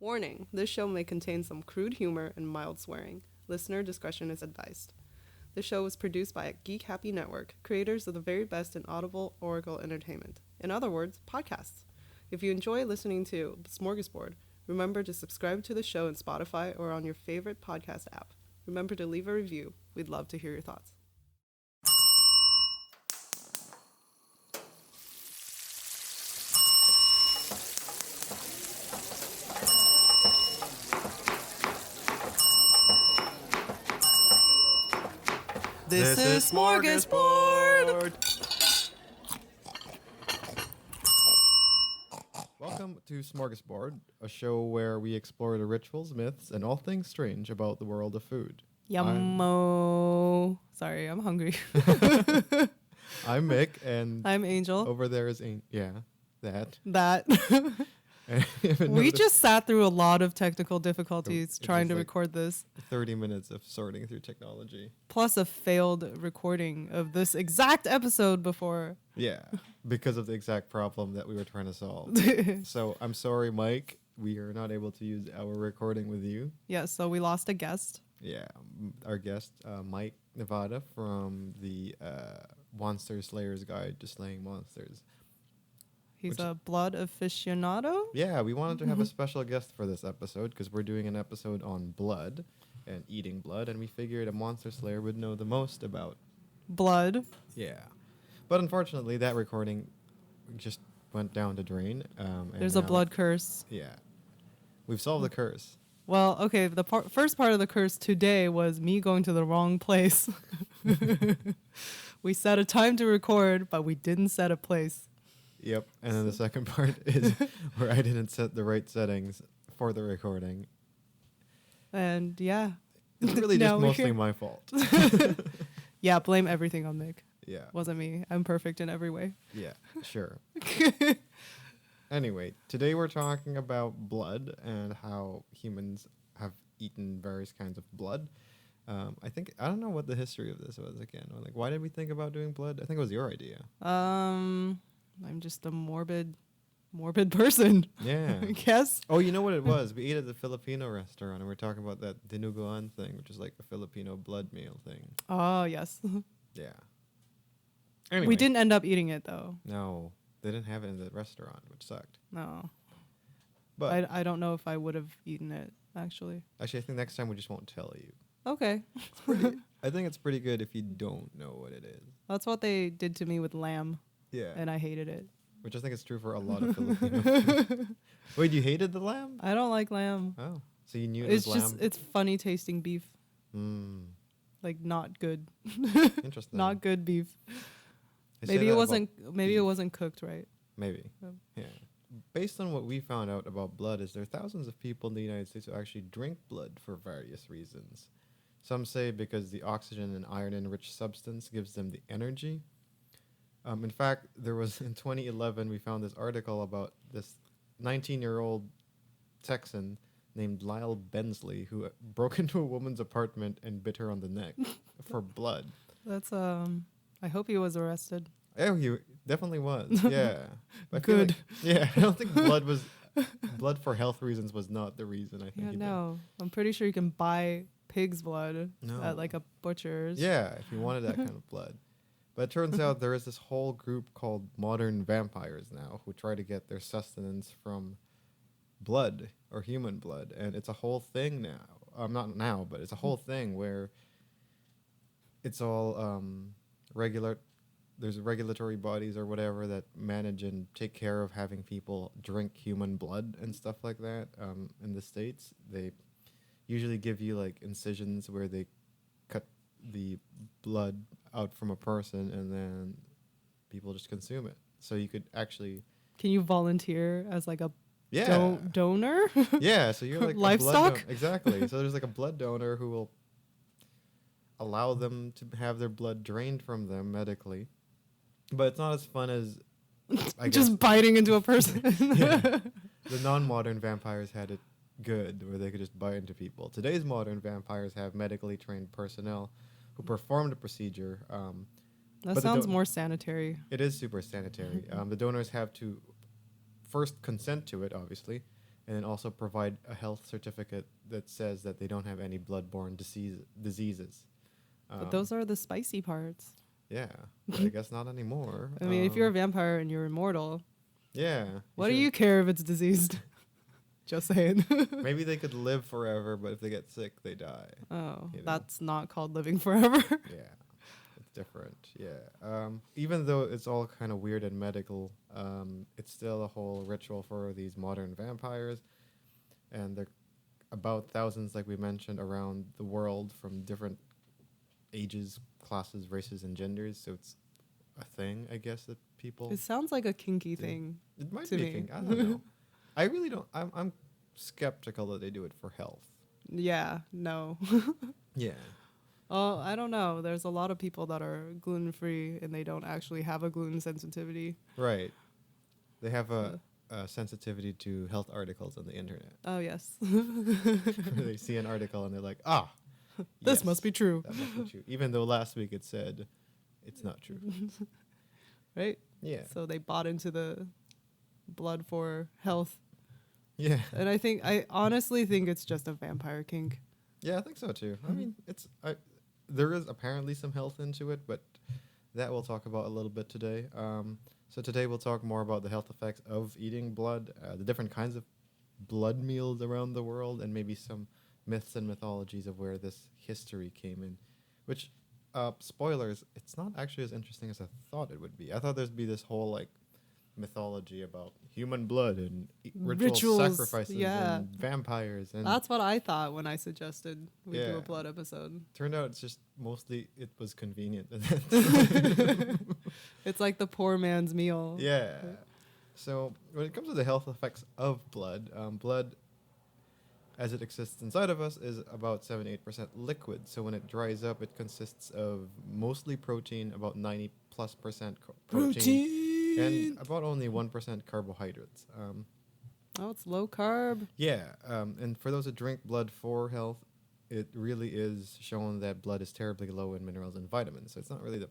Warning, this show may contain some crude humor and mild swearing. Listener discretion is advised. The show was produced by Geek Happy Network, creators of the very best in audible oracle entertainment. In other words, podcasts. If you enjoy listening to Smörgåsbord, remember to subscribe to the show in Spotify or on your favorite podcast app. Remember to leave a review. We'd love to hear your thoughts. This is Smörgåsbord! Welcome to Smörgåsbord, a show where we explore the rituals, myths, and all things strange about the world of food. Yummo. Sorry, I'm hungry. I'm Mick, and I'm Angel. over there is that. We just sat through a lot of technical difficulties trying to record this. 30 minutes of sorting through technology. Plus a failed recording of this exact episode before. Yeah, because of the exact problem that we were trying to solve. So I'm sorry, Mike. We are not able to use our recording with you. Yeah, so we lost a guest. Yeah, our guest, Mike Nevada from the Monster Slayer's Guide to Slaying Monsters. He's a blood aficionado? Yeah, we wanted to have a special guest for this episode because we're doing an episode on blood and eating blood, and we figured a monster slayer would know the most about blood. Yeah. But unfortunately, that recording just went down the drain. There's a blood curse. Yeah. We've solved the curse. Well, okay, the first part of the curse today was me going to the wrong place. We set a time to record, but we didn't set a place. Yep. And then the second part is where I didn't set the right settings for the recording. And yeah. It's really just mostly my fault. Yeah, blame everything on Mick. Yeah. Wasn't me. I'm perfect in every way. Yeah, sure. Anyway, today we're talking about blood and how humans have eaten various kinds of blood. I don't know what the history of this was again. Or like, why did we think about doing blood? I think it was your idea. I'm just a morbid person. Yeah. I guess. Oh, you know what it was? We ate at the Filipino restaurant, and we're talking about that Dinuguan thing, which is like a Filipino blood meal thing. Oh, yes. Yeah. Anyway. We didn't end up eating it, though. No. They didn't have it in the restaurant, which sucked. No. But I don't know if I would have eaten it, actually. Actually, I think next time we just won't tell you. Okay. I think it's pretty good if you don't know what it is. That's what they did to me with lamb. Yeah. And I hated it. Which I think is true for a lot of Filipinos. Wait, you hated the lamb? I don't like lamb. Oh. So you knew it was lamb? It's funny tasting beef. Like not good. Interesting. Not good beef. Maybe it wasn't cooked right. Maybe. Yeah. Based on what we found out about blood is there are thousands of people in the United States who actually drink blood for various reasons. Some say because the oxygen and iron-enriched substance gives them the energy. In fact, there was in 2011, we found this article about this 19-year-old Texan named Lyle Bensley who broke into a woman's apartment and bit her on the neck for blood. That's I hope he was arrested. Oh, he definitely was. Yeah. Good. I don't think blood for health reasons was not the reason. I think. Yeah, no. I'm pretty sure you can buy pig's blood at like a butcher's. Yeah, if you wanted that kind of blood. But it turns out there is this whole group called modern vampires now who try to get their sustenance from blood or human blood. And it's a whole thing now. Not now, but it's a whole thing where it's all regular. There's regulatory bodies or whatever that manage and take care of having people drink human blood and stuff like that. In the States, they usually give you like incisions where they cut the blood out from a person and then people just consume it. So you could actually... Can you volunteer as like a donor? Yeah, so you're like livestock? Exactly. So there's like a blood donor who will allow them to have their blood drained from them medically. But it's not as fun as just biting into a person. Yeah. The non-modern vampires had it good, where they could just bite into people. Today's modern vampires have medically trained personnel who perform the procedure. That sounds more sanitary. It is super sanitary. The donors have to first consent to it, obviously, and then also provide a health certificate that says that they don't have any blood-borne diseases. But those are the spicy parts. Yeah, but I guess not anymore. I mean, if you're a vampire and you're immortal, yeah, what do you care if it's diseased? Just saying. Maybe they could live forever, but if they get sick, they die. Oh, you know? that's not called living forever. Yeah, it's different. Yeah, even though it's all kind of weird and medical, it's still a whole ritual for these modern vampires, and they're about thousands, like we mentioned, around the world from different ages, classes, races, and genders. So it's a thing, I guess, that people. It sounds like a kinky thing. It might to be me. a thing. I don't know. I really don't. I'm skeptical that they do it for health. Yeah, no. Yeah. Oh, I don't know. There's a lot of people that are gluten-free and they don't actually have a gluten sensitivity. Right. They have a sensitivity to health articles on the internet. Oh, yes. They see an article and they're like, This yes, must be true. that must be true. Even though last week it said it's not true. Right? Yeah. So they bought into the blood for health. Yeah. And I honestly think it's just a vampire kink. Yeah, I think so too. I mean, there is apparently some health into it, but that we'll talk about a little bit today. So today we'll talk more about the health effects of eating blood, the different kinds of blood meals around the world, and maybe some myths and mythologies of where this history came in. Which, spoilers, it's not actually as interesting as I thought it would be. I thought there'd be this whole like mythology about human blood and ritual sacrifices and vampires. And that's what I thought when I suggested we do Yeah. a blood episode. turned out it's just mostly it was convenient. It's like the poor man's meal. Yeah. So when it comes to the health effects of blood, blood as it exists inside of us is about 78% liquid. So when it dries up, it consists of mostly protein, about 90+% protein. And about only 1% carbohydrates. Oh, it's low carb. Yeah, and for those that drink blood for health, it really is shown that blood is terribly low in minerals and vitamins. So it's not really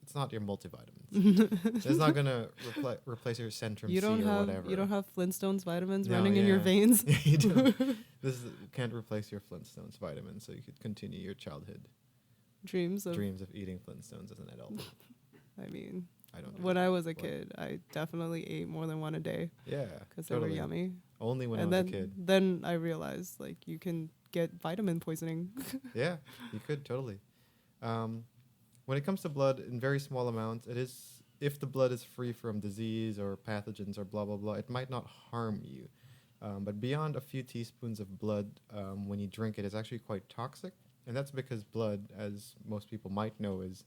it's not your multivitamins. So it's not gonna replace your Centrum You don't C or have whatever. You don't have Flintstones vitamins No, running in your yeah. veins. You don't. Can't replace your Flintstones vitamins, so you could continue your childhood Dreams of. dreams of eating Flintstones as an adult. I mean, I don't. Do when that. I was a What? kid, I definitely ate more than one a day Yeah, because totally. they were yummy. Only when And I then was a kid. then I realized like you can get vitamin poisoning. Yeah, you could totally. When it comes to blood in very small amounts, it is if the blood is free from disease or pathogens or blah blah blah, it might not harm you. But beyond a few teaspoons of blood, when you drink it, it's actually quite toxic, and that's because blood, as most people might know, is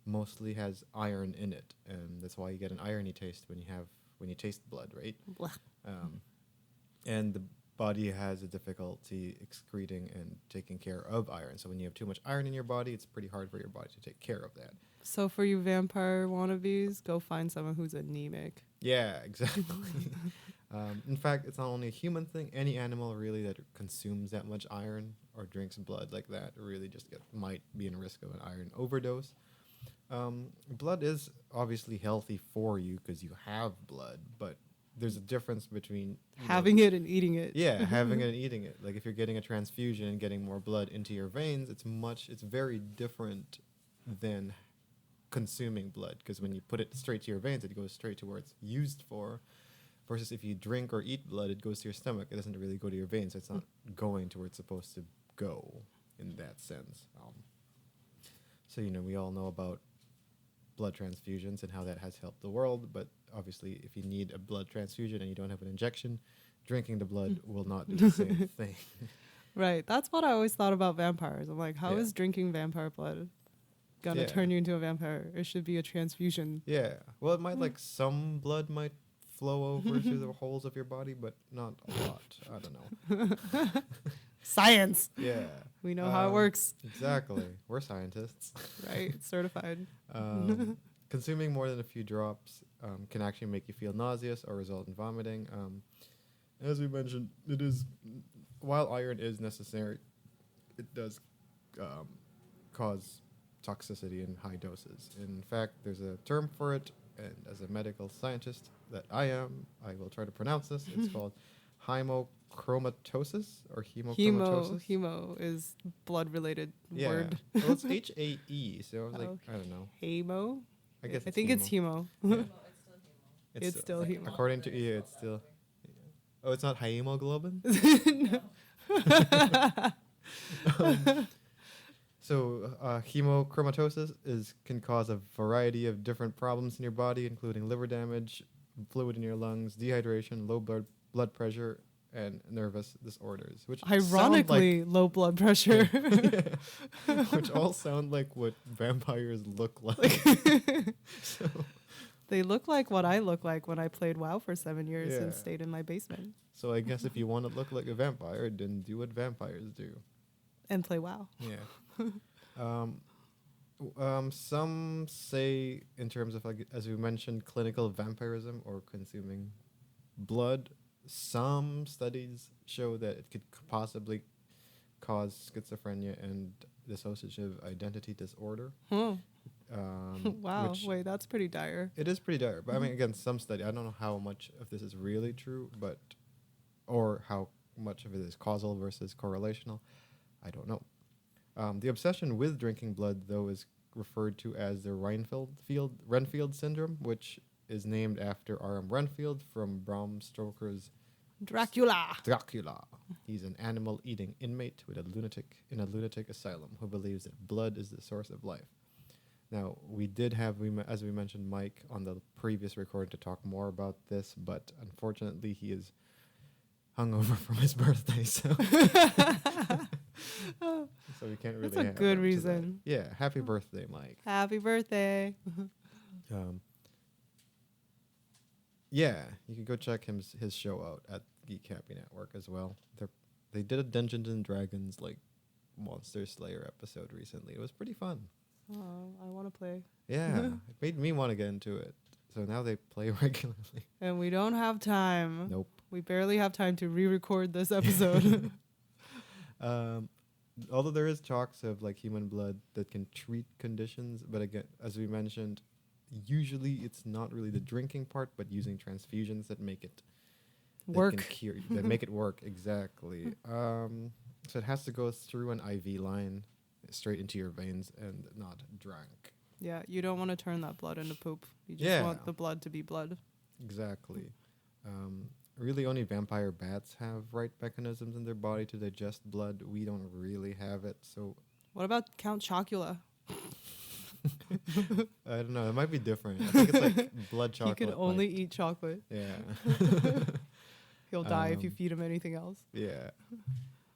mostly has iron in it, and that's why you get an irony taste when you taste blood, right? Blah. And the body has a difficulty excreting and taking care of iron. So when you have too much iron in your body, it's pretty hard for your body to take care of that. So for you vampire wannabes, go find someone who's anemic. Yeah, exactly. In fact, it's not only a human thing. Any animal really that consumes that much iron or drinks blood like that really just might be in risk of an iron overdose. Blood is obviously healthy for you because you have blood, but there's a difference between Having it and eating it. Yeah, having it and eating it. Like if you're getting a transfusion and getting more blood into your veins, it's very different than consuming blood, because when you put it straight to your veins, it goes straight to where it's used for. Versus if you drink or eat blood, it goes to your stomach. It doesn't really go to your veins. So it's not going to where it's supposed to go in that sense. So, we all know about blood transfusions and how that has helped the world. But obviously, if you need a blood transfusion and you don't have an injection, drinking the blood will not do the same thing. Right. That's what I always thought about vampires. I'm like, how Yeah. is drinking vampire blood gonna Yeah. turn you into a vampire? It should be a transfusion. Yeah. Well, it might some blood might flow over to the holes of your body, but not a lot. I don't know. Science. Yeah. We know how it works. Exactly. We're scientists. Right. Certified. Consuming more than a few drops can actually make you feel nauseous or result in vomiting. As we mentioned, while iron is necessary, it does cause toxicity in high doses. In fact, there's a term for it, and as a medical scientist that I am, I will try to pronounce this. It's called hemochromatosis or hemochromatosis. Hemo is blood-related Yeah. word. Well, it's HAE, so I was like, Okay. I don't know. Hemo? I guess I think it's hemo. Yeah. It's still hemo. According to it's still. Oh, it's not hemoglobin. So hemochromatosis can cause a variety of different problems in your body, including liver damage, fluid in your lungs, dehydration, low blood pressure, and nervous disorders. Which Ironically, low blood pressure. which all sound like what vampires look like. So, they look like what I look like when I played WoW for 7 years and Yeah. stayed in my basement so I guess if you want to look like a vampire, then do what vampires do. and play WoW. Yeah. Some say, in terms of, like, as we mentioned, clinical vampirism or consuming blood, some studies show that it could possibly cause schizophrenia and dissociative identity disorder. Hmm. Wow. Which Wait, that's pretty dire. it is pretty dire. But I mean, again, some study, I don't know how much of this is really true, or how much of it is causal versus correlational. I don't know. The obsession with drinking blood, though, is referred to as the Renfield syndrome, which is named after R.M. Renfield from Bram Stoker's Dracula. Dracula. He's an animal-eating inmate in a lunatic asylum who believes that blood is the source of life. Now, we did have, as we mentioned, Mike on the previous recording to talk more about this, but unfortunately he is hungover from his birthday, so so we can't really. That's a have good him to reason. that. Yeah, happy birthday, Mike. Happy birthday. Yeah, you can go check his show out at Geek Happy Network as well. They did a Dungeons and Dragons like Monster Slayer episode recently. It was pretty fun. Oh, I want to play. Yeah, it made me want to get into it. So now they play regularly. And we don't have time. Nope. We barely have time to re-record this episode. Although there is talks of like human blood that can treat conditions, but again, as we mentioned, usually it's not really the drinking part, but using transfusions that make it Work. That make it work exactly. So it has to go through an IV line straight into your veins and not drank. Yeah, you don't want to turn that blood into poop. You just want the blood to be blood. Exactly. Really only vampire bats have right mechanisms in their body to digest blood. We don't really have it, so... What about Count Chocula? I don't know. It might be different. I think it's like blood chocolate. He can only eat chocolate. Yeah. He'll die if you feed him anything else. Yeah.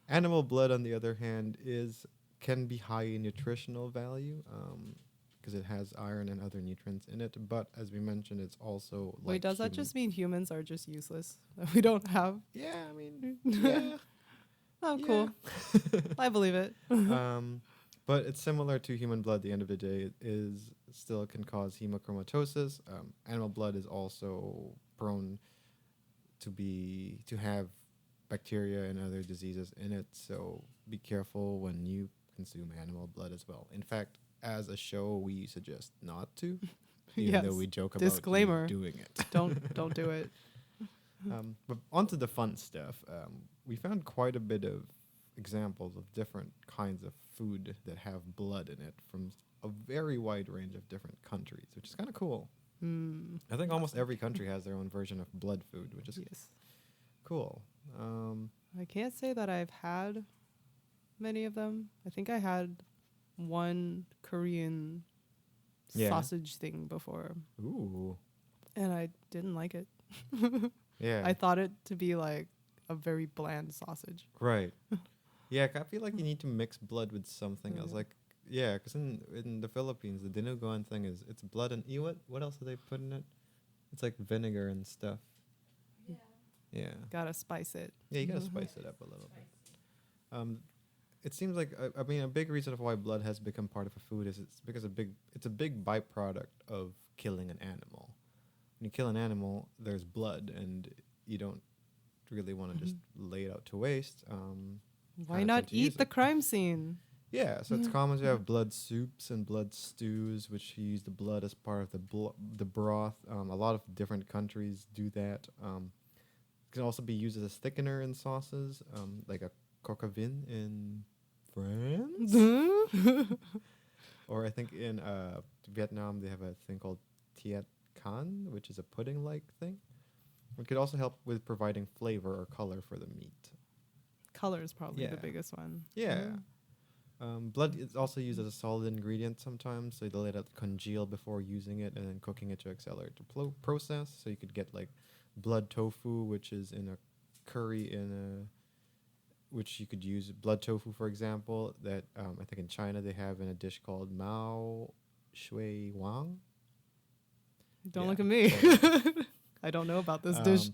Animal blood, on the other hand, can be high in nutritional value because it has iron and other nutrients in it. But as we mentioned, it's also like... Wait, does that just mean humans are just useless? That we don't have... Yeah, I mean... Yeah. Oh, cool. I believe it. But it's similar to human blood. At the end of the day, it still can cause hemochromatosis. Animal blood is also prone to have bacteria and other diseases in it. So be careful when you consume animal blood as well. In fact, as a show, we suggest not to, even though we joke about disclaimer. doing it. Don't do it. But onto the fun stuff. We found quite a bit of examples of different kinds of food that have blood in it from a very wide range of different countries, which is kind of cool. I think almost every country has their own version of blood food, which is cool. I can't say that I've had many of them. I think I had one Korean sausage thing before. Ooh. And I didn't like it. Yeah. I thought it to be like a very bland sausage. Right. Yeah, I feel like you need to mix blood with something else. Like, yeah, because in the Philippines, the Dinuguan thing it's blood and what else do they put in it? It's like vinegar and stuff. Yeah. Gotta spice it. Yeah, you gotta spice it up a little bit. It seems like I mean a big reason of why blood has become part of a food is it's because it's a big byproduct of killing an animal. When you kill an animal, there's blood, and you don't really want to just lay it out to waste. Why not eat the crime scene? Yeah, so it's common to have blood soups and blood stews, which use the blood as part of the broth. A lot of different countries do that. can also be used as a thickener in sauces, like a coq au vin in France. Or I think in Vietnam they have a thing called tiet can, which is a pudding-like thing. It could also help with providing flavor or color for the meat. Color is probably Yeah. the biggest one. Yeah. Blood is also used as a solid ingredient sometimes, so they let it congeal before using it and then cooking it to accelerate the process. So you could get like blood tofu, which is in a curry which you could use blood tofu, for example, that I think in China they have in a dish called Mao Shui Wang. Don't Yeah. look at me. So, I don't know about this dish.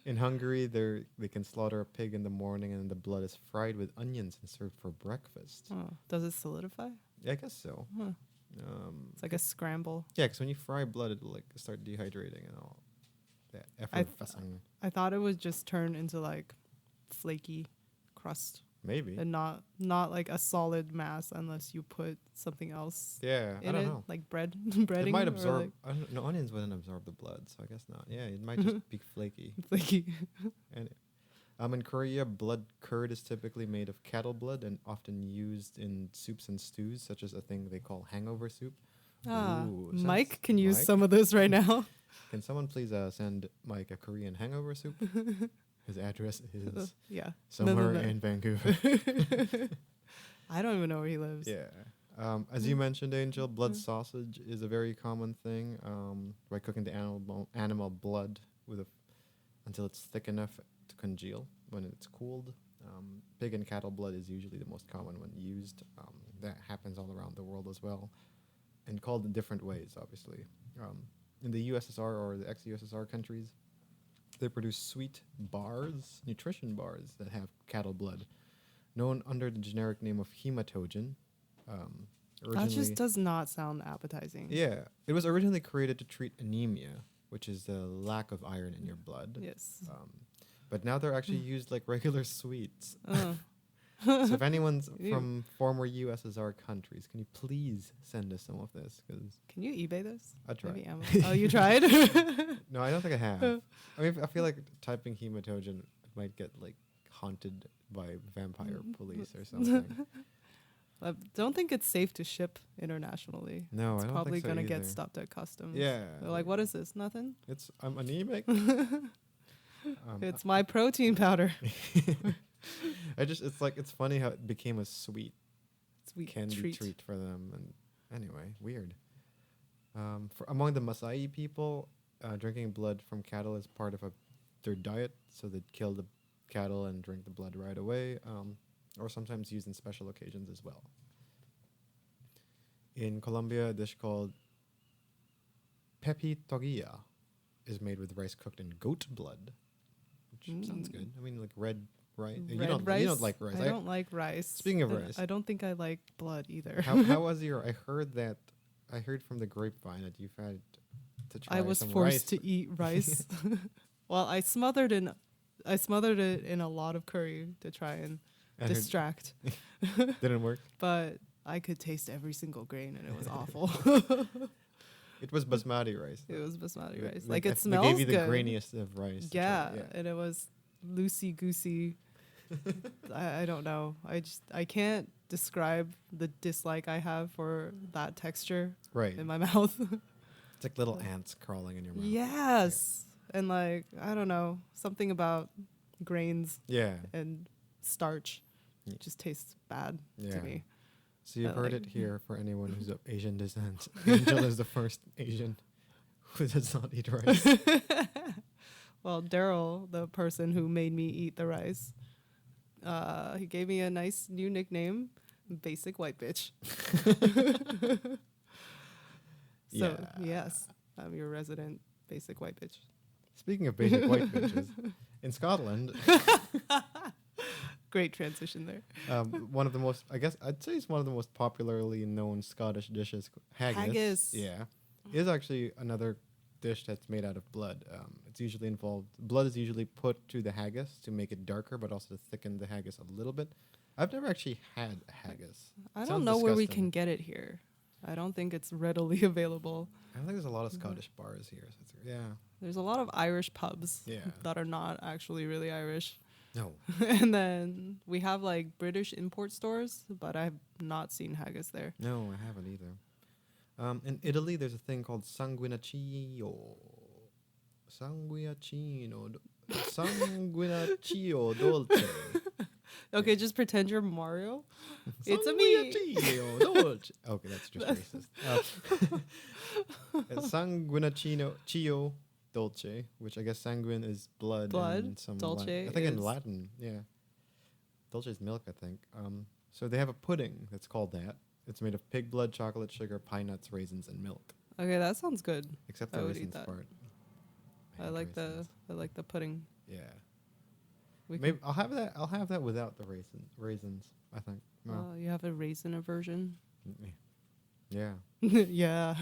in Hungary, they can slaughter a pig in the morning and the blood is fried with onions and served for breakfast. Oh, does it solidify? Yeah, I guess so. Huh. It's like a scramble. Yeah, because when you fry blood, it'll like start dehydrating and all that effervescing. I thought it would just turn into like flaky crust Maybe. and not like a solid mass unless you put something else Yeah, I in don't it, know. like bread, breading. It might or, absorb. like, I don't know. Onions wouldn't absorb the blood, so I guess not. Yeah, it might just be flaky. flaky. And in Korea, blood curd is typically made of cattle blood and often used in soups and stews, such as a thing they call hangover soup. Ooh, Mike can use Mike? some of this right now. Can someone please send Mike a Korean hangover soup? His address is Yeah. somewhere No. in Vancouver. I don't even know where he lives. Yeah. As you mentioned, Angel, blood sausage is a very common thing. By cooking the animal blood until it's thick enough to congeal when it's cooled. Pig and cattle blood is usually the most common when used. That happens all around the world as well, and called in different ways, obviously. In the USSR or the ex-USSR countries, they produce sweet bars, nutrition bars that have cattle blood, known under the generic name of hematogen. That just does not sound appetizing. Yeah, it was originally created to treat anemia, which is the lack of iron in your blood. Yes. But now they're actually used like regular sweets. Uh. So if anyone's Ew. from former USSR countries, can you please send us some of this? Because Can you eBay this? I tried. Maybe Amazon. Oh, you tried? No, I don't think I have. I mean, I feel like typing hematogen might get like haunted by vampire police or something. I don't think it's safe to ship internationally. No, It's I don't probably think so gonna either. get stopped at customs. Yeah. They're like, what is this? Nothing? I'm anemic. It's my protein powder. It's funny how it became a sweet Sweet candy treat. treat for them. And anyway, weird. Among the Maasai people, drinking blood from cattle is part of their diet. So they'd kill the cattle and drink the blood right away, or sometimes used in special occasions as well. In Colombia, a dish called pepi togia is made with rice cooked in goat blood, which sounds good. I mean, like red rice. You don't like rice. I don't like rice. Speaking of And rice. I don't think I like blood either. How was your? I heard from the grapevine that you've had to try. I was some forced rice. to eat rice. Well, I smothered it in a lot of curry to try and I heard- distract. Didn't work. But I could taste every single grain and it was awful. It was basmati rice. It was basmati rice. They- Like they it smells gave you the good. grainiest of rice. to try. Yeah, and it was loosey goosey. I don't know. I can't describe the dislike I have for that texture Right. in my mouth. It's like little ants crawling in your mouth. Yes. And like, I don't know, something about grains Yeah. and starch Yeah. just tastes bad Yeah. to me. So you've But, heard like- it here for anyone who's of Asian descent. Angel is the first Asian who does not eat rice. Well, Daryl, the person who made me eat the rice, he gave me a nice new nickname, Basic White Bitch. So, Yeah. yes, I'm your resident Basic White Bitch. Speaking of basic white bitches, in Scotland, Great transition there. one of the most, I guess I'd say it's one of the most popularly known Scottish dishes, haggis. Haggis. Yeah. Is actually another dish that's made out of blood. Blood is usually put to the haggis to make it darker, but also to thicken the haggis a little bit. I've never actually had haggis. I don't Sounds know where we disgusting. can get it here. I don't think it's readily available. I don't think there's a lot of Scottish bars here. So yeah. There's a lot of Irish pubs Yeah. that are not actually really Irish. No. And then we have like British import stores, but I've not seen haggis there. No, I haven't either. In Italy, there's a thing called sanguinaccio. Sanguinaccio dolce. Okay, just pretend you're Mario. It's a me. Sanguinaccio dolce. Okay, that's just racist. Sanguinaccio dolce, which I guess sanguine is blood. Blood, And some dolce I think in is- Latin, yeah. Dolce is milk, I think. So they have a pudding that's called that. It's made of pig blood, chocolate, sugar, pine nuts, raisins, and milk. Okay, that sounds good. Except I the would eat raisins that. part. I hate like raisins. the pudding. Yeah. We Maybe I'll have that. I'll have that without the raisins. I think. No. you have a raisin aversion. Yeah. Yeah.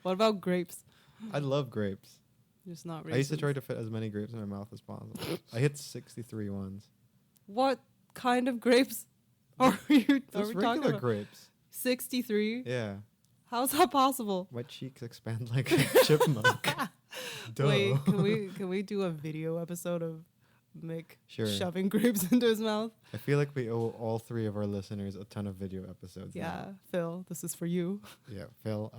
What about grapes? I love grapes. Just not raisins. I used to try to fit as many grapes in my mouth as possible. I hit 63 ones. What kind of grapes are you? Are Just we talking regular about? grapes. 63. Yeah. How's that possible? My cheeks expand like a chipmunk. Duh. Wait, can we do a video episode of Mick Sure. shoving grapes into his mouth? I feel like we owe all three of our listeners a ton of video episodes. Yeah, now. Phil, this is for you. Yeah, Phil.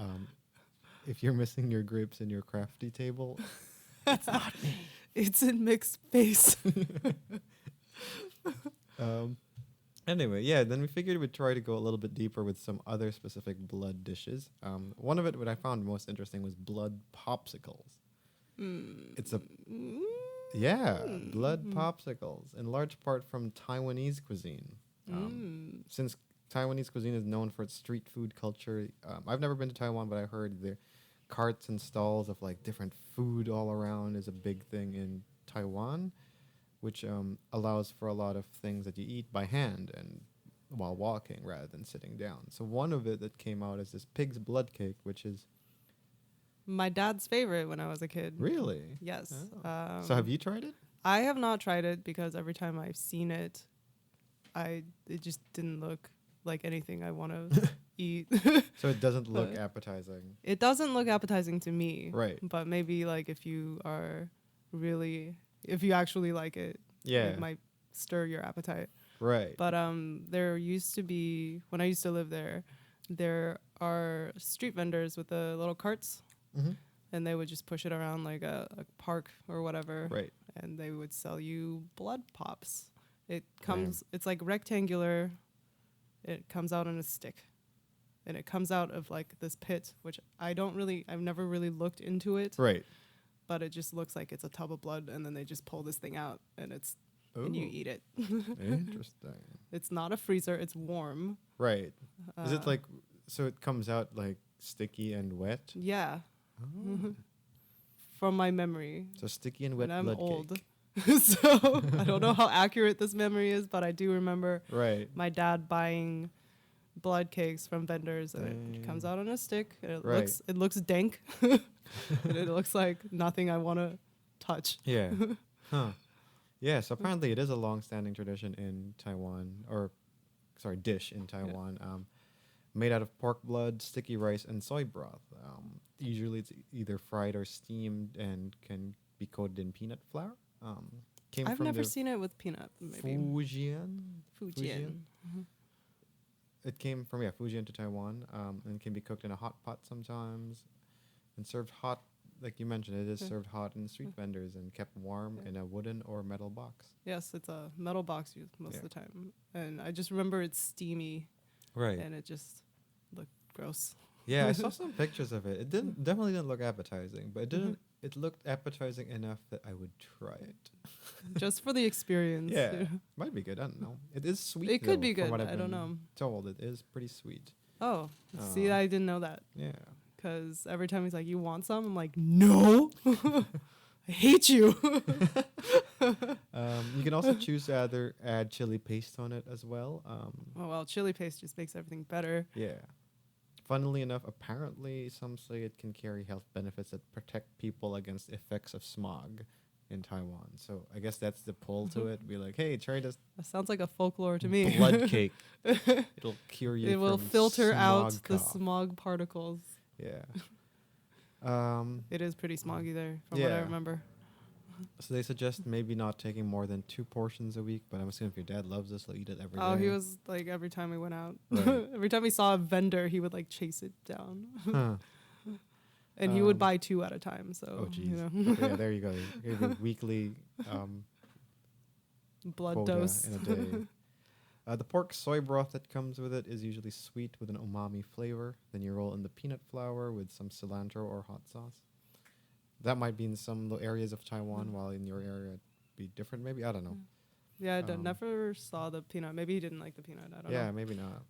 If you're missing your grapes in your crafty table, it's not me. It's in Mick's face. Anyway, yeah, then we figured we'd try to go a little bit deeper with some other specific blood dishes. One of it, what I found most interesting was blood popsicles. It's a blood popsicles, in large part from Taiwanese cuisine. Since Taiwanese cuisine is known for its street food culture, I've never been to Taiwan, but I heard the carts and stalls of like different food all around is a big thing in Taiwan, which allows for a lot of things that you eat by hand and while walking rather than sitting down. So one of it that came out is this pig's blood cake, which is My dad's favorite when I was a kid. really. Yes. Oh. So have you tried it? I have not tried it because every time I've seen it, it just didn't look like anything I want to eat. So it doesn't look appetizing. It doesn't look appetizing to me. Right. But maybe like if you actually like it, Yeah. it might stir your appetite. Right. But there used to be, when I used to live there are street vendors with the little carts, and they would just push it around like a park or whatever. Right. And they would sell you blood pops. It's like rectangular. It comes out on a stick. And it comes out of like this pit, which I've never really looked into it. Right. But it just looks like it's a tub of blood, and then they just pull this thing out, and and you Ooh. eat it. Interesting. It's not a freezer; it's warm. Right. Is it like, so it comes out like sticky and wet? Yeah, Oh. from my memory, So sticky and wet and I'm blood old, cake. so I don't know how accurate this memory is, but I do remember Right. my dad buying blood cakes from vendors, and it comes out on a stick. And it looks dank, and it looks like nothing I want to touch. Yeah. Huh. Yeah, so apparently it is a long-standing tradition in Taiwan, dish in Taiwan, made out of pork blood, sticky rice, and soy broth. Usually it's either fried or steamed and can be coated in peanut flour. I've never seen it with peanut. Maybe Fujian. Fujian. It came from Fujian to Taiwan, and can be cooked in a hot pot sometimes, and served hot. Like you mentioned, it is served hot in street vendors and kept warm in a wooden or metal box. Yes, it's a metal box used most of the time, and I just remember it's steamy, Right. and it just looked gross. Yeah, I saw some pictures of it. It definitely didn't look appetizing, but it looked appetizing enough that I would try it. Just for the experience. Yeah, might be good. I don't know. It is sweet. It could though, be from good. what I've I don't been know. Told it is pretty sweet. Oh, see, I didn't know that. Yeah. Because every time he's like, "You want some?" I'm like, "No, I hate you." You can also choose to either add chili paste on it as well. Oh well, chili paste just makes everything better. Yeah. Funnily enough, apparently some say it can carry health benefits that protect people against effects of smog in Taiwan. So I guess that's the pull to it. Be like, hey, try this That sounds like a folklore to me. blood cake. It'll cure you. It will from filter out smog the cough. smog particles. Yeah. It is pretty smoggy there, from what I remember. So they suggest maybe not taking more than 2 portions a week, but I'm assuming if your dad loves this, he'll eat it every day. Oh, he was like, every time we went out, Right. every time he saw a vendor, he would like chase it down. Huh. And he would buy 2 at a time. So, Oh, geez. you know. Okay, yeah, there you go. You have a weekly Blood quota dose. in a day. The pork soy broth that comes with it is usually sweet with an umami flavor. Then you roll in the peanut flour with some cilantro or hot sauce. That might be in some areas of Taiwan, while in your area it'd be different. Maybe, I don't know. Yeah, I never saw the peanut. Maybe he didn't like the peanut. I don't know. Yeah, maybe not.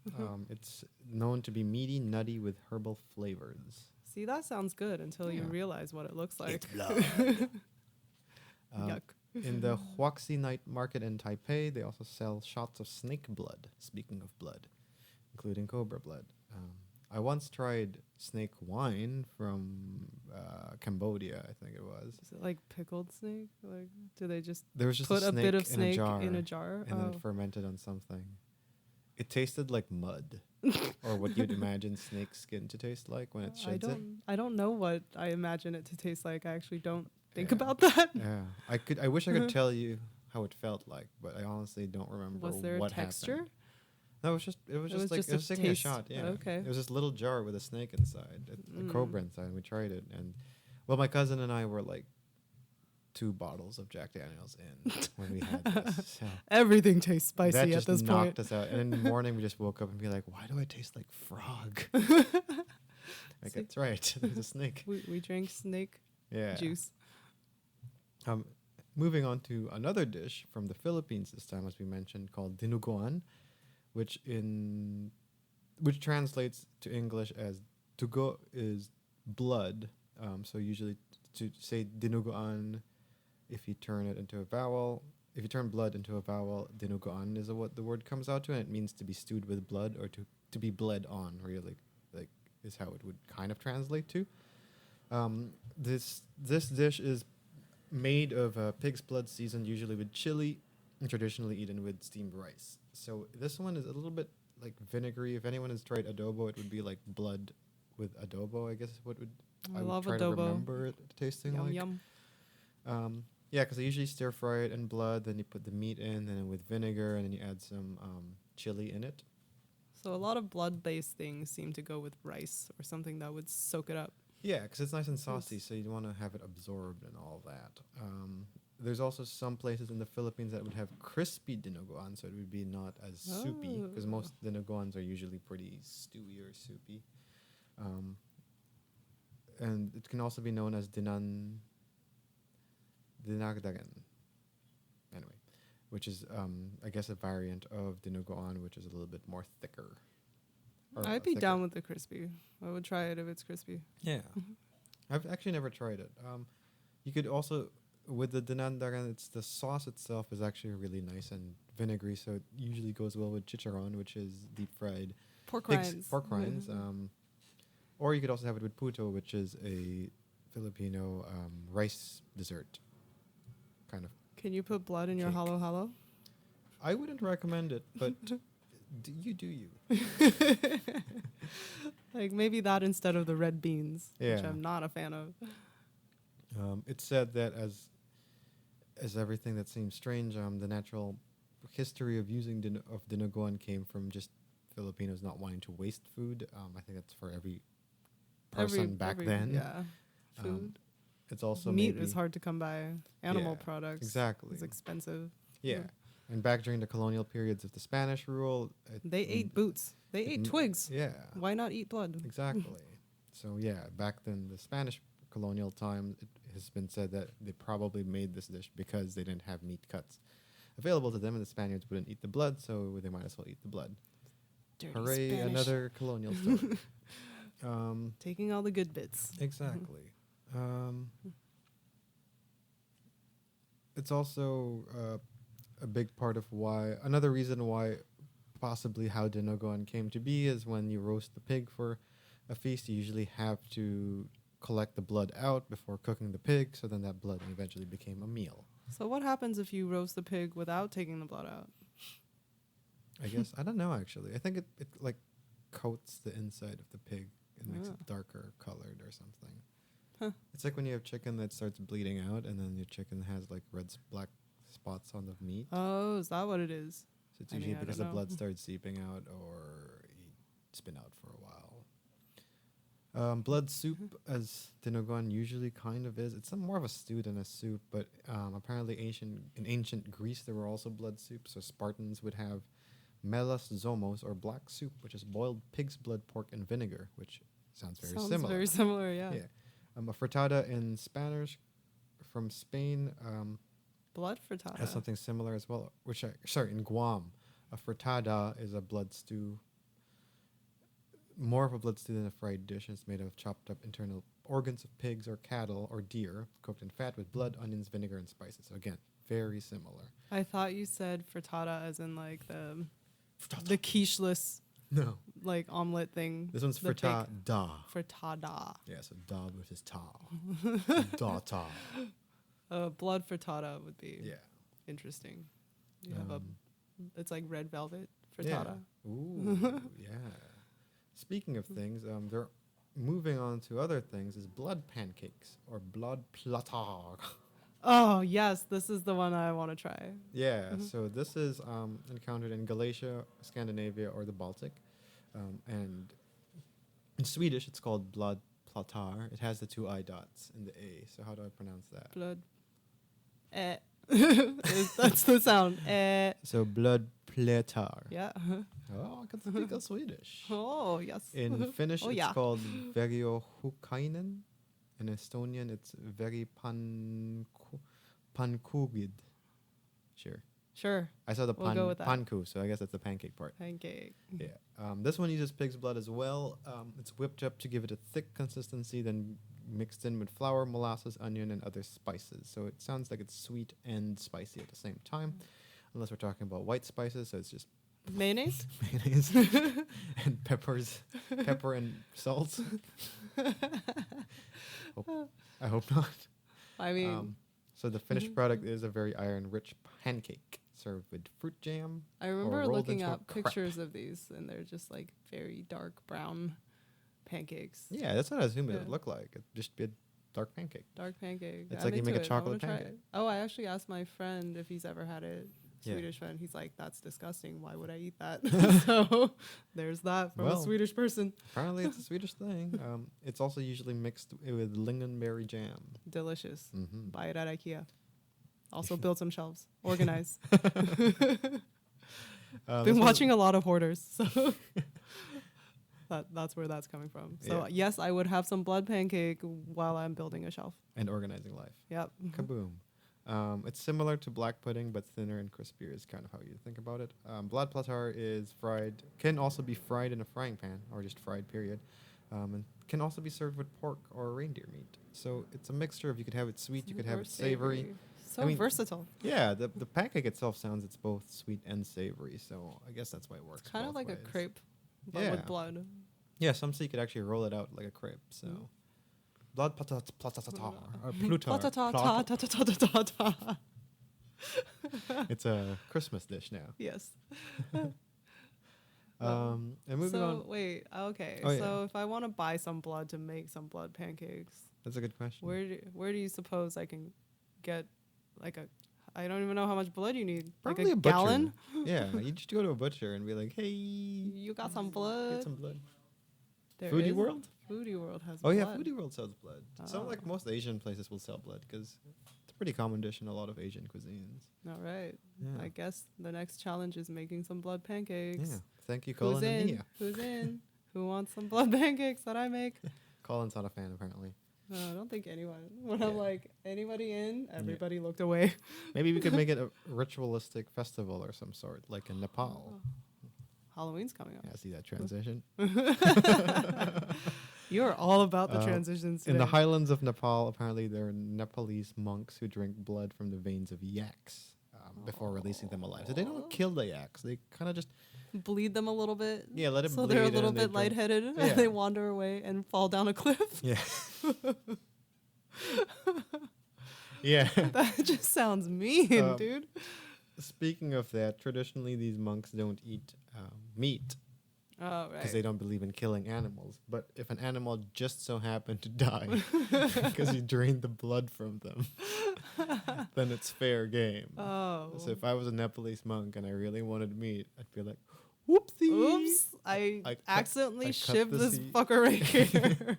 It's known to be meaty, nutty with herbal flavors. See, that sounds good until you realize what it looks like. It's blood. Yuck. In the Huaxi night market in Taipei, they also sell shots of snake blood, speaking of blood, including cobra blood. I once tried snake wine from Cambodia, I think it was. Is it like pickled snake? Like, do they just There was just put a bit of snake in a jar? and then fermented on something. It tasted like mud, or what you'd imagine snake skin to taste like when it sheds it. I don't know what I imagine it to taste like. I actually don't think about that. Yeah, I wish I could tell you how it felt like, but I honestly don't remember. Was there what a texture? happened. No, it was just taking a shot. Yeah, Okay. It was this little jar with a snake inside, a cobra inside, and we tried it. And well, my cousin and I were like 2 bottles of Jack Daniels in when we had this. So everything tastes spicy that at just this knocked point. us out. And in the morning, we just woke up and be like, "Why do I taste like frog?" Like, that's right. There's a snake. We drank snake juice. Moving on to another dish from the Philippines this time, as we mentioned, called Dinuguan, which translates to English as dugo is blood. So usually to say dinuguan, if you turn it into a vowel, if you turn blood into a vowel, dinuguan is what the word comes out to, and it means to be stewed with blood or to be bled on, really, like is how it would kind of translate to. This dish is made of pig's blood seasoned usually with chili and traditionally eaten with steamed rice. So this one is a little bit like vinegary. If anyone has tried adobo, it would be like blood with adobo, I guess is what I would love try adobo. to remember it tasting Yum like. yum. Yeah, because they usually stir fry it in blood, then you put the meat in, then with vinegar, and then you add some chili in it. So a lot of blood-based things seem to go with rice or something that would soak it up. Yeah, because it's nice and saucy, so you want to have it absorbed and all that. There's also some places in the Philippines that would have crispy dinuguan, so it would be not as soupy, because most dinuguans are usually pretty stewy or soupy. And it can also be known as dinagdagan. Anyway, which is, I guess, a variant of dinuguan, which is a little bit more thicker. I'd be down with the crispy. I would try it if it's crispy. Yeah. I've actually never tried it. You could also, with the dinagdagan, the sauce itself is actually really nice and vinegary, so it usually goes well with chicharron, which is deep fried pork rinds. Or you could also have it with puto, which is a Filipino rice dessert kind of. Can you put blood in your cake. halo halo? I wouldn't recommend it, but do you. Like maybe that instead of the red beans, which Yeah. I'm not a fan of. It's said that as everything that seems strange, the natural history of using dinuguan came from just Filipinos not wanting to waste food. I think that's for every person back then. Yeah, food. It's also Meat is hard to come by. Animal products. Exactly. It's expensive. Yeah. And back during the colonial periods of the Spanish rule, They ate boots. They ate twigs. Yeah. Why not eat blood? Exactly. So yeah, back then the Spanish colonial time, it has been said that they probably made this dish because they didn't have meat cuts available to them, and the Spaniards wouldn't eat the blood, so they might as well eat the blood. Dirty Hooray! Spanish. Another colonial story. Taking all the good bits. Exactly. It's also a big part of another reason why possibly how dinuguan came to be is when you roast the pig for a feast, you usually have to collect the blood out before cooking the pig, so then that blood eventually became a meal. So what happens if you roast the pig without taking the blood out? I guess, I don't know actually. I think it like coats the inside of the pig and makes it darker colored or something. Huh. It's like when you have chicken that starts bleeding out, and then your chicken has like black spots on the meat. Oh, is that what it is? So it's I usually mean, I because don't the know. blood starts seeping out, or it's been out for a while. Blood soup, as Dinuguan usually kind of is. It's more of a stew than a soup, but apparently in ancient Greece there were also blood soups. So Spartans would have melas zomos, or black soup, which is boiled pig's blood, pork, and vinegar, which sounds very similar. Very similar, yeah. Yeah. A frittata in Spanish from Spain Blood frittata. has something similar as well. In Guam, a frittata is a blood stew. More of a blood stew than a fried dish. It's made of chopped up internal organs of pigs or cattle or deer, cooked in fat with blood, onions, vinegar, and spices. So again, very similar. I thought you said frittata as in like the quiche-less No. like omelet thing. This one's The big frittata. frittata. Yeah, so da versus ta. Da ta. Blood frittata would be Yeah. interesting. You have Um, it's like red velvet Yeah. frittata. Ooh, yeah. Speaking of things, they're moving on to other things is blood pancakes or blood platar. Oh yes, this is the one I want to try. Yeah, Mhm. so this is encountered in Galatia, Scandinavia, or the Baltic. And in Swedish, it's called blood platar. It has the 2 I dots in the A. So how do I pronounce that? Blood. That's the sound. So blood platar. Yeah. Oh, I can speak of Swedish. Oh yes. In Finnish, Oh, it's yeah. called veriohukainen. In Estonian, it's pankugid. Sure. Sure. I saw the We'll go with that. panku, so I guess that's the pancake part. Pancake. Yeah. This one uses pig's blood as well. It's whipped up to give it a thick consistency, then mixed in with flour, molasses, onion, and other spices. So it sounds like it's sweet and spicy at the same time. Unless we're talking about white spices, so it's just Mayonnaise? mayonnaise and pepper and salt. I hope not. I mean, So the finished product is a very iron-rich pancake served with fruit jam. I remember rolled looking into a up crepe. pictures of these, and they're just like very dark brown pancakes. Yeah, that's what I assumed it Yeah. would look like. It'd just be a dark pancake. Dark pancake. It's I'm like you make into a it. I chocolate wanna try pancake. it. Oh, I actually asked my friend if he's ever had it. Yeah. Swedish friend. He's like, that's disgusting. Why would I eat that? So there's that from a Well, Swedish person. Apparently, it's a Swedish thing. It's also usually mixed with lingonberry jam. Delicious. Mm-hmm. Buy it at IKEA. Also build some shelves. Organize. Been watching a lot of hoarders, so that's where that's coming from. So Yeah. yes, I would have some blood pancake while I'm building a shelf. And organizing life. Yep. Kaboom. It's similar to black pudding, but thinner and crispier is kind of how you think about it. Blood platar is fried, can also be fried in a frying pan, or just fried, period. And can also be served with pork or reindeer meat. So it's a mixture of, you could have it sweet, you could have Or it savory. So I mean, versatile. Yeah, the pancake itself sounds it's both sweet and savory, so I guess that's why it works. It's kind of both like ways. a crepe, but Yeah. with blood. Yeah, some say you could actually roll it out like a crepe. So, blood platar or plutar. Ta-ta-ta-ta-ta-ta-ta-ta-ta. It's a Christmas dish now. Yes. And moving on. Wait, okay. Oh, So yeah. if I want to buy some blood to make some blood pancakes, That's a good question. where do you suppose I can get like a? I don't even know how much blood you need. Probably like a a butcher. gallon. Yeah, you just go to a butcher and be like, "Hey, You got some get blood. some blood." There Foodie is- World? Foodie World has. Oh yeah, blood. Foodie World sells blood. Some like Oh. most Asian places will sell blood because it's a pretty common dish in a lot of Asian cuisines. All right. Yeah. I guess the next challenge is making some blood pancakes. Yeah. Thank you, Who's Colin and in? Nia. Who's in? Who wants some blood pancakes that I make? Colin's not a fan apparently. No, I don't think anyone. When Yeah. I'm like, anybody in? Everybody looked away. Maybe we could make it a ritualistic festival or some sort, like in Nepal. Halloween's coming up. Yeah, see that transition? You are all about the Uh, transitions today. In the highlands of Nepal, apparently there are Nepalese monks who drink blood from the veins of yaks before releasing them alive. So they don't kill the yaks. They kind of just, Bleed them a little bit. yeah, let it So bleed. they're a and little they bit drink- lightheaded Yeah. and they wander away and fall down a cliff. Yeah. Yeah. That just sounds mean, Um, dude. Speaking of that, traditionally these monks don't eat meat. Oh, because they right. don't believe in killing animals. But if an animal just so happened to die because you drained the blood from them, then it's fair game. Oh. So if I was a Nepalese monk and I really wanted meat, I'd be like, whoopsie. Oops. I I accidentally cut shivved the this seed. fucker right here.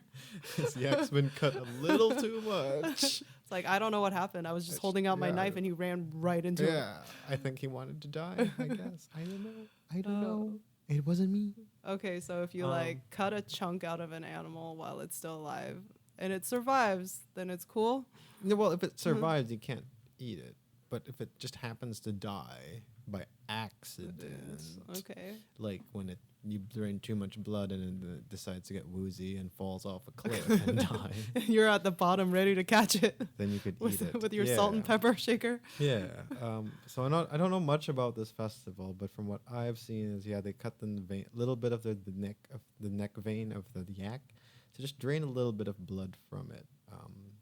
This yak's been cut a little too much. It's like, I don't know what happened. I was just holding out my Yeah. knife and he ran right into it. Yeah, I think he wanted to die, I guess. I don't know. I don't Oh. know. It wasn't me. Okay, so if you like cut a chunk out of an animal while it's still alive and it survives, then it's cool. No, well, if it survives, you can't eat it. But if it just happens to die by accident, Okay. like when you drain too much blood and it decides to get woozy and falls off a cliff and die, You're at the bottom ready to catch it then you could eat it with your salt and Yeah. pepper shaker. Yeah. So I don't know much about this festival, but from what I've seen is they cut the little bit of the neck vein of the yak to just drain a little bit of blood from it,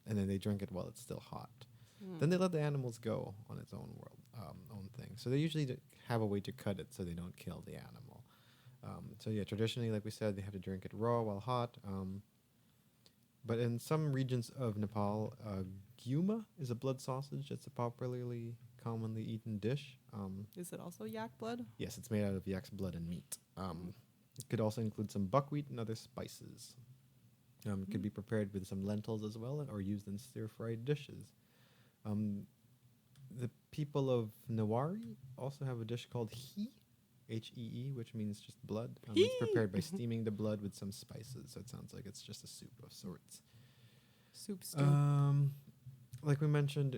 and then they drink it while it's still hot. Then they let the animals go on its own own thing. So they usually have a way to cut it so they don't kill the animal. So yeah, traditionally, like we said, they have to drink it raw while hot. But in some regions of Nepal, gyuma is a blood sausage. It's a popularly commonly eaten dish. Is it also yak blood? Yes, it's made out of yak's blood and meat. It could also include some buckwheat and other spices. It could be prepared with some lentils as well, or used in stir-fried dishes. The people of Nawari also have a dish called hee, Hee, which means just blood. It's prepared by steaming the blood with some spices, so it sounds like it's just a soup of sorts. Soup stew. Like we mentioned,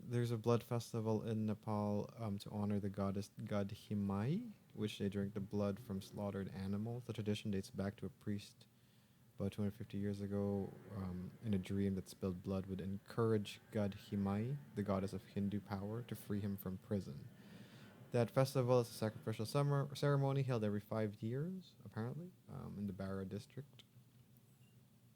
there's a blood festival in Nepal to honor the god Himai, which they drink the blood from slaughtered animals. The tradition dates back to a priest about 250 years ago in a dream that spilled blood would encourage god Himai, the goddess of Hindu power, to free him from prison. That festival is a sacrificial ceremony held every 5 years, apparently, in the Bara district,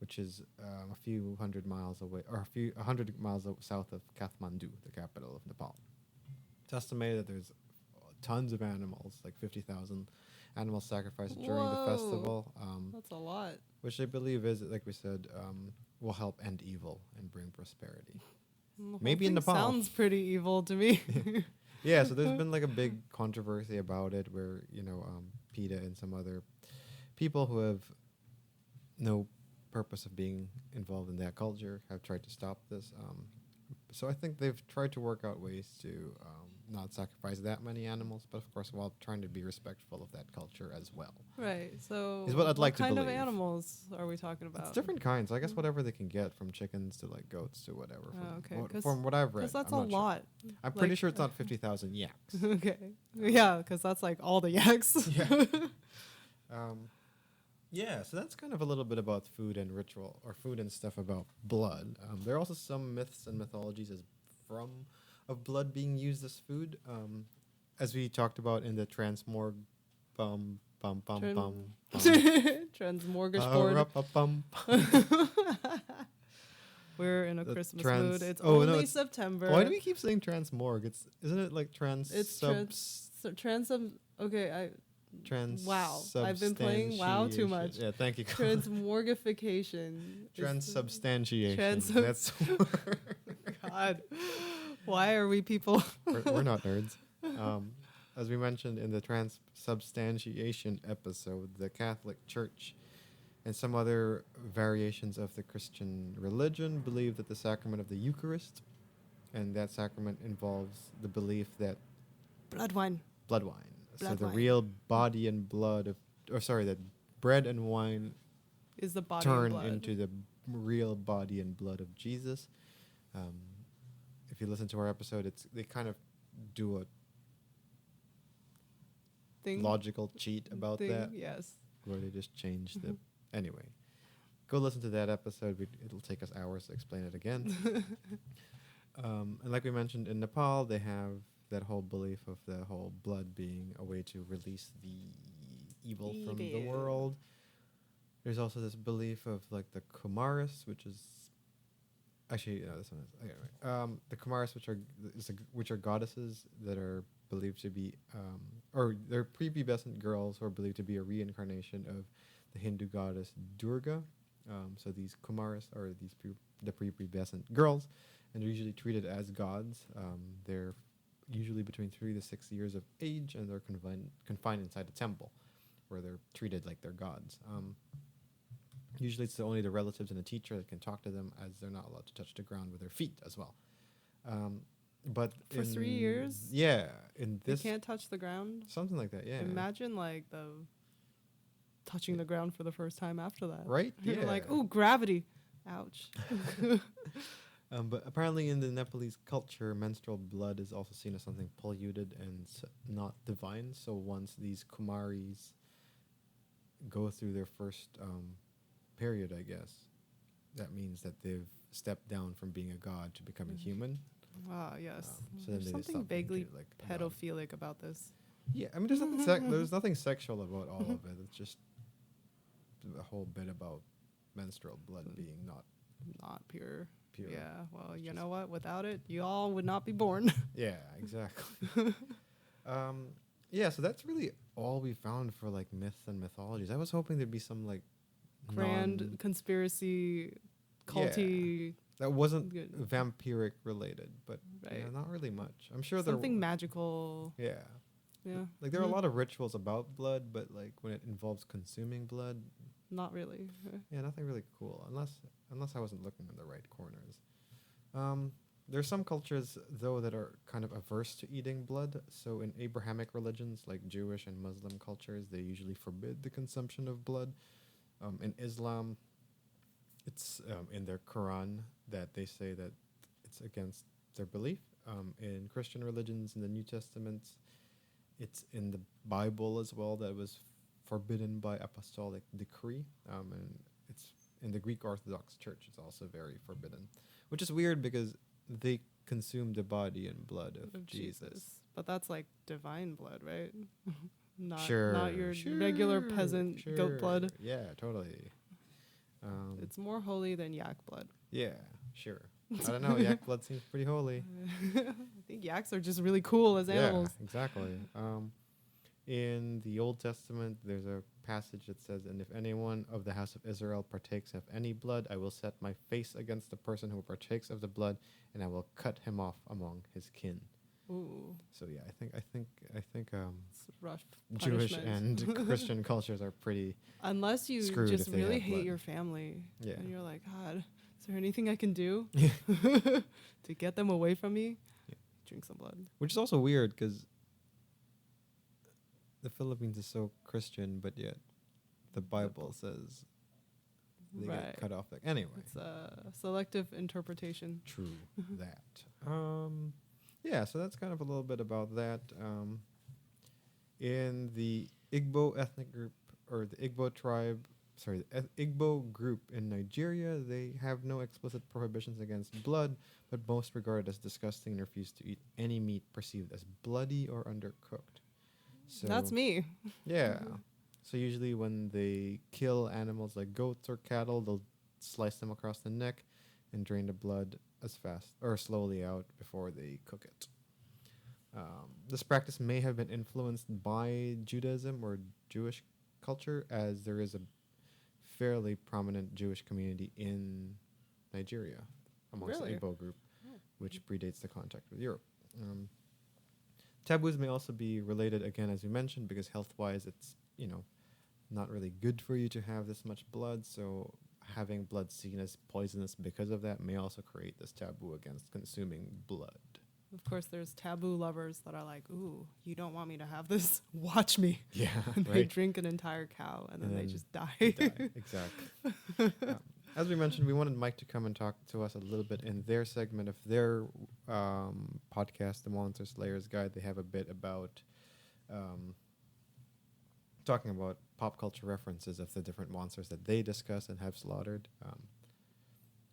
which is a few hundred miles away, or 100 miles south of Kathmandu, the capital of Nepal. It's estimated that there's tons of animals, like 50,000 animals sacrificed during the festival, That's a lot. which they believe is, like we said, will help end evil and bring prosperity. The whole Maybe in thing Nepal. Sounds pretty evil to me. Yeah, so there's been like a big controversy about it where, PETA and some other people who have no purpose of being involved in that culture have tried to stop this. So I think they've tried to work out ways to not sacrifice that many animals, but of course while trying to be respectful of that culture as well. Right. So Is what I'd like to what kind believe. of animals are we talking about? It's different kinds. I guess whatever they can get, from chickens to like goats to whatever. Oh, okay. From what I've read. Because that's I'm a not sure. lot. I'm pretty Like- sure it's not 50,000 yaks. Okay. Yeah, because that's like all the yaks. Yeah. Yeah, so that's kind of a little bit about food and ritual, or food and stuff about blood. There are also some myths and mythologies of blood being used as food. As we talked about in the Transmorg Transmorgåsbord. We're in a The Christmas trans- mood. It's oh, no, only it's- September. Why do we keep saying Transmorg? Isn't it like trans. Wow, I've been playing WoW too much. Yeah, thank you. Transmorgification. Transubstantiation. Transub- That's the word. God, why are we people? We're not nerds. As we mentioned in the transubstantiation episode, the Catholic Church and some other variations of the Christian religion believe that the sacrament of the Eucharist, and that sacrament involves the belief that Blood wine. blood wine. So Blood the wine. real body and blood that bread and wine Is the body turn and blood. into the real body and blood of Jesus. If you listen to our episode, they kind of do a thing. logical cheat about thing, that, Yes. where they just change the. Anyway, go listen to that episode. It'll take us hours to explain it again. And like we mentioned, in Nepal, they have that whole belief of the whole blood being a way to release the evil from the Evil. world. There's also this belief of like the Kumaris, which is actually this one is anyway. The Kumaris, which are goddesses that are believed to be, or they're prepubescent girls who are believed to be a reincarnation of the Hindu goddess Durga. So these Kumaras are the prepubescent girls, and they're usually treated as gods. They're usually between 3 to 6 years of age, and they're confined inside a temple, where they're treated like they're gods. Usually it's only the relatives and the teacher that can talk to them, as they're not allowed to touch the ground with their feet as well. But For 3 years? Yeah, in They this can't touch the ground? something like that. Yeah, Imagine like the touching the ground for the first time after that. right? You're Yeah, like, ooh, gravity. Ouch. But apparently in the Nepalese culture, menstrual blood is also seen as something polluted and not divine. So once these Kumaris go through their first period, I guess, that means that they've stepped down from being a god to becoming human. Ah, yes. So then There's they something stop being vaguely treated like a god. pedophilic about this. Yeah, I mean, there's nothing sexual about all of it. It's just the whole bit about menstrual blood being not Not pure. pure. Yeah, well, you know what? Without it, you all would not be born. Yeah, exactly. Yeah, so that's really all we found for like myths and mythologies. I was hoping there'd be some like Grand conspiracy, culty, that wasn't good. vampiric related, but yeah, Right. not really much. I'm sure Something magical. yeah. Yeah. Like there are a lot of rituals about blood, but like when it involves consuming blood, Not really. yeah, nothing really cool unless I wasn't looking in the right corners. There's some cultures though that are kind of averse to eating blood. So in Abrahamic religions like Jewish and Muslim cultures, they usually forbid the consumption of blood. In Islam, it's in their Quran that they say that it's against their belief. In Christian religions, in the New Testament, it's in the Bible as well that it was forbidden by apostolic decree. And it's in the Greek Orthodox Church, it's also very forbidden, which is weird because they consume the body and blood of Jesus. But that's like divine blood, right? Not your Sure, regular peasant goat blood. Yeah, totally. It's more holy than yak blood. Yeah, sure. I don't know. Yak blood seems pretty holy. I think yaks are just really cool as animals. Yeah, exactly. In the Old Testament, there's a passage that says, "And if anyone of the house of Israel partakes of any blood, I will set my face against the person who partakes of the blood, and I will cut him off among his kin." Ooh, So yeah, I think it's rough. Jewish punishment. and Christian cultures are pretty. Unless you Screwed just if they really have hate blood. your family, Yeah. and you're like, God, is there anything I can do to get them away from me? Yeah. Drink some blood. Which is also weird because the Philippines is so Christian, but yet the Bible says they get cut off. Like anyway, It's a selective interpretation. true that. Yeah, so that's kind of a little bit about that. In the Igbo ethnic group or the Igbo tribe, the Igbo group in Nigeria, they have no explicit prohibitions against blood, but most regard it as disgusting and refuse to eat any meat perceived as bloody or undercooked. So That's me. yeah. So usually when they kill animals like goats or cattle, they'll slice them across the neck and drain the blood as fast or slowly out before they cook it. This practice may have been influenced by Judaism or Jewish culture, as there is a fairly prominent Jewish community in Nigeria amongst Really? the Igbo group, which predates the contact with Europe. Taboos may also be related, again, as we mentioned, because health-wise it's, not really good for you to have this much blood, so having blood seen as poisonous because of that may also create this taboo against consuming blood. Of course, there's taboo lovers that are like, ooh, you don't want me to have this? Watch me. Yeah, And they drink an entire cow and then they just die. Exactly. As we mentioned, we wanted Mike to come and talk to us a little bit in their segment of their podcast, The Monster Slayer's Guide. They have a bit about talking about pop culture references of the different monsters that they discuss and have slaughtered.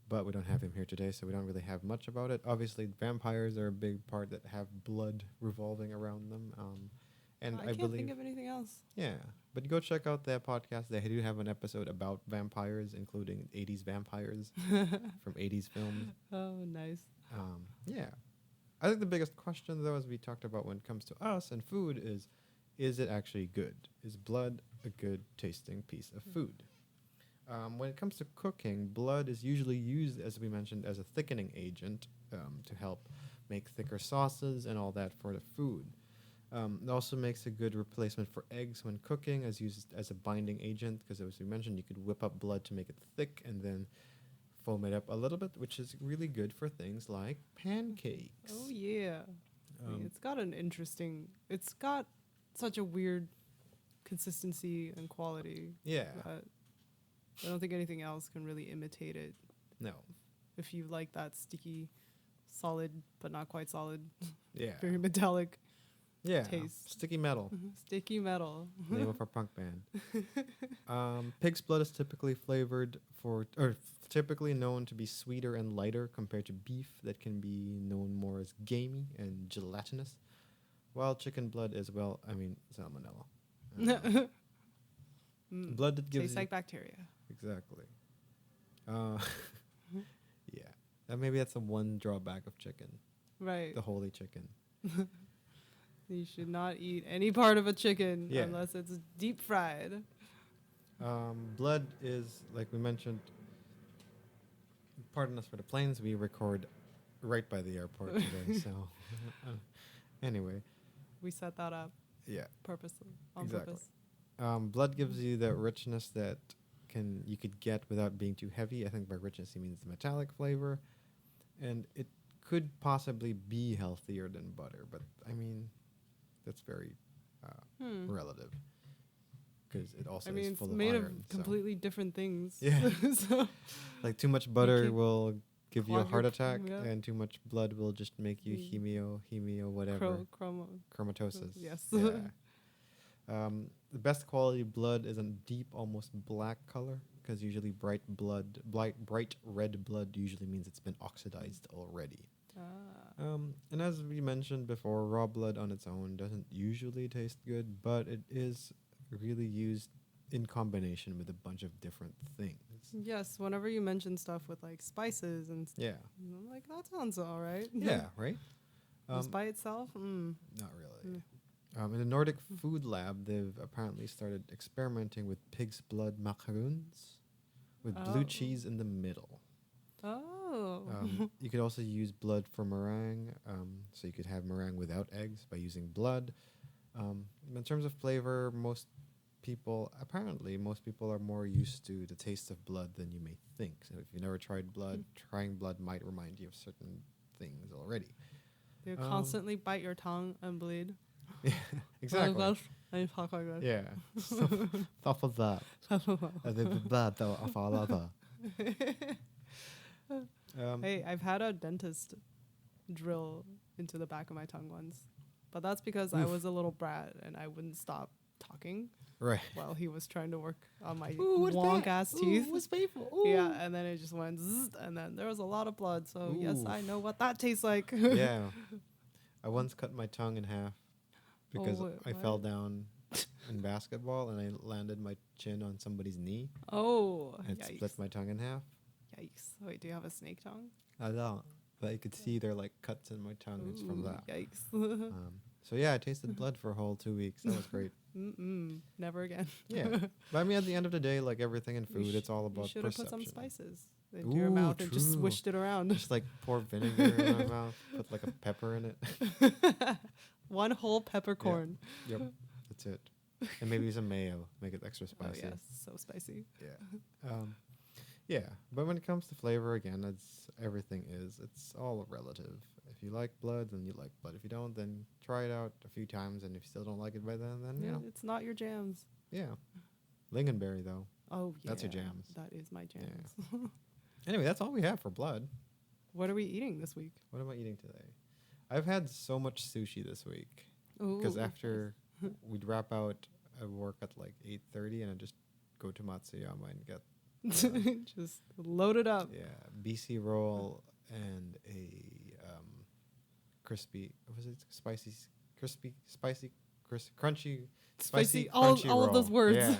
But we don't have him here today, so we don't really have much about it. Obviously, vampires are a big part that have blood revolving around them. And I can't believe think of anything else. yeah, but go check out their podcast. They do have an episode about vampires, including 80s vampires from 80s films. Oh, nice. Yeah. I think the biggest question, though, as we talked about when it comes to us and food, is it actually good? Is blood a good tasting piece of food? When it comes to cooking, blood is usually used, as we mentioned, as a thickening agent to help make thicker sauces and all that for the food. It also makes a good replacement for eggs when cooking, as used as a binding agent, because as we mentioned, you could whip up blood to make it thick and then foam it up a little bit, which is really good for things like pancakes. Oh, yeah. It's got such a weird consistency and quality. Yeah. That I don't think anything else can really imitate it. No. If you like that sticky, solid, but not quite solid, Yeah. very metallic Yeah. taste. Sticky metal. Sticky metal. Name of our punk band. Pig's blood is typically typically known to be sweeter and lighter compared to beef that can be known more as gamey and gelatinous. While chicken blood is, salmonella. Blood that gives Tastes like bacteria. Exactly. Yeah. Maybe that's the one drawback of chicken. Right. The holy chicken. You should not eat any part of a chicken Yeah. unless it's deep fried. Blood is, like we mentioned, pardon us for the planes, we record right by the airport today, so anyway. We set that up Yeah. purposely, on Exactly. purpose. Blood gives you that richness that you could get without being too heavy. I think by richness he means the metallic flavor, and it could possibly be healthier than butter, but I mean that's very relative, because it also is it's full of made iron. of completely different things. Yeah. So Like too much butter keep will give you a clog heart your- attack, yeah. and too much blood will just make you hemio whatever. Chromatosis. Yes. Yeah. The best quality blood is a deep, almost black color, because usually bright red blood usually means it's been oxidized already. And as we mentioned before, raw blood on its own doesn't usually taste good, but it is really used in combination with a bunch of different things. Yes, whenever you mention stuff with like spices and Yeah. I'm like, that sounds all right. Yeah, right? Just by itself? Not really. In the Nordic Food Lab, they've apparently started experimenting with pig's blood macaroons with blue cheese in the middle. Oh. You could also use blood for meringue, so you could have meringue without eggs by using blood. In terms of flavor, most people are more used to the taste of blood than you may think. So if you've never tried blood, trying blood might remind you of certain things already. You constantly bite your tongue and bleed. Yeah, exactly. And you talk like that. Yeah. Stuff of that. Hey, I've had a dentist drill into the back of my tongue once. But that's because I was a little brat and I wouldn't stop talking Right. while he was trying to work on my wonk ass teeth. What's painful? Yeah, and then it just went zzz, and then there was a lot of blood. So yes, Ooh. I know what that tastes like. Yeah. I once cut my tongue in half because I what? fell down in basketball and I landed my chin on somebody's knee Oh, and it split my tongue in half. Yikes. Wait, do you have a snake tongue? I don't. But you could see there like cuts in my tongue. It's from that. Yikes. So yeah, I tasted blood for a whole 2 weeks. That was great. Never again. Yeah. But I mean, at the end of the day, like everything in food, it's all You about should have perception. put some spices into your mouth and just true. swished it around. Just like pour vinegar in my mouth, put like a pepper in it. One whole peppercorn. Yep. That's it. And maybe some mayo, make it extra spicy. Oh yes, so spicy. Yeah. Yeah, but when it comes to flavor, again, it's all relative. If you like blood, then you like blood. If you don't, then try it out a few times, and if you still don't like it by then you know. It's not your jams. Yeah. Lingonberry, though. Oh yeah. That's your jams. That is my jams. Anyway, that's all we have for blood. What are we eating this week? What am I eating today? I've had so much sushi this week. Because after we'd wrap out work at like 8:30, and I just go to Matsuyama and get just load it up. yeah, BC roll and a crispy. What was it? Crunchy. Spicy. crunchy All roll. of those words. Yeah.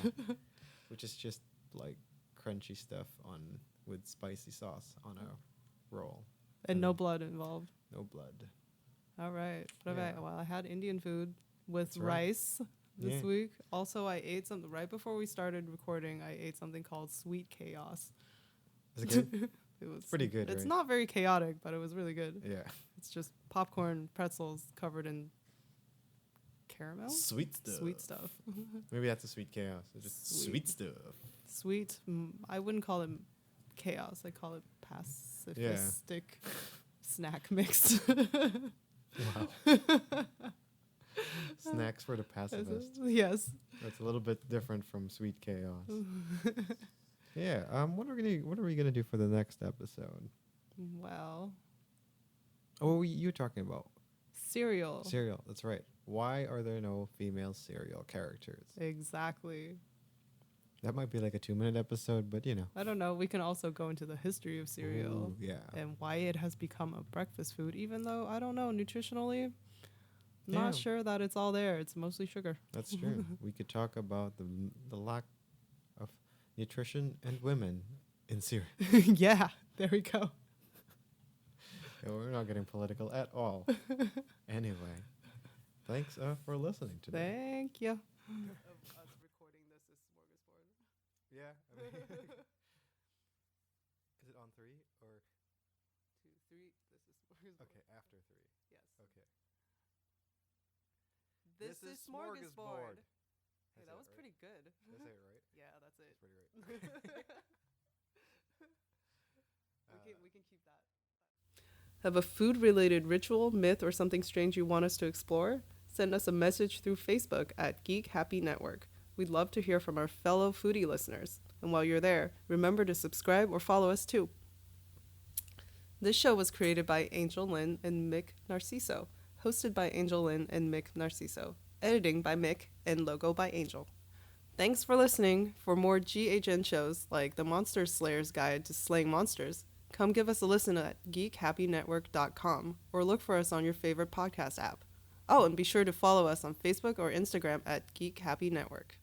Which is just like crunchy stuff with spicy sauce on a roll. And no blood involved. No blood. All right. What Yeah. have I? Well, I had Indian food with That's right. rice this Yeah. week. Also, I ate something right before we started recording. I ate something called Sweet Chaos. Is it good? It was Pretty good, It's right? not very chaotic, but it was really good. Yeah. It's just popcorn pretzels covered in caramel. Sweet stuff. Sweet stuff. Maybe that's a sweet chaos. It's just sweet stuff. Sweet. I wouldn't call it chaos. I call it pacifistic snack mix. Wow. Snacks for the pacifist. Yes. That's a little bit different from sweet chaos. Yeah. What are we gonna do for the next episode? Well, Oh, you're talking about cereal. cereal. That's right. Why are there no female cereal characters? Exactly. That might be like a 2-minute episode, but I don't know. We can also go into the history of cereal Ooh, yeah. and why it has become a breakfast food, even though, I don't know, nutritionally, Yeah. not sure that it's all there. It's mostly sugar. That's true. We could talk about the lack of nutrition and women in cereal. Yeah, there we go. Yeah, we're not getting political at all. Anyway, thanks for listening today. Thank you. Us recording this is Smörgåsbord. Yeah. Is it on 3 or 2, 3. This is Smörgåsbord. okay after 3? Yes. Okay. This is Smörgåsbord. Hey, that was right? pretty good. Did I say it right? Yeah, that's it. That's pretty right. We can keep that. Have a food-related ritual, myth, or something strange you want us to explore? Send us a message through Facebook at Geek Happy Network. We'd love to hear from our fellow foodie listeners. And while you're there, remember to subscribe or follow us too. This show was created by Angel Lynn and Mick Narciso, hosted by Angel Lynn and Mick Narciso, editing by Mick, and logo by Angel. Thanks for listening. For more GHN shows like the Monster Slayer's Guide to Slaying Monsters, come give us a listen at geekhappynetwork.com or look for us on your favorite podcast app. Oh, and be sure to follow us on Facebook or Instagram at Geek Happy Network.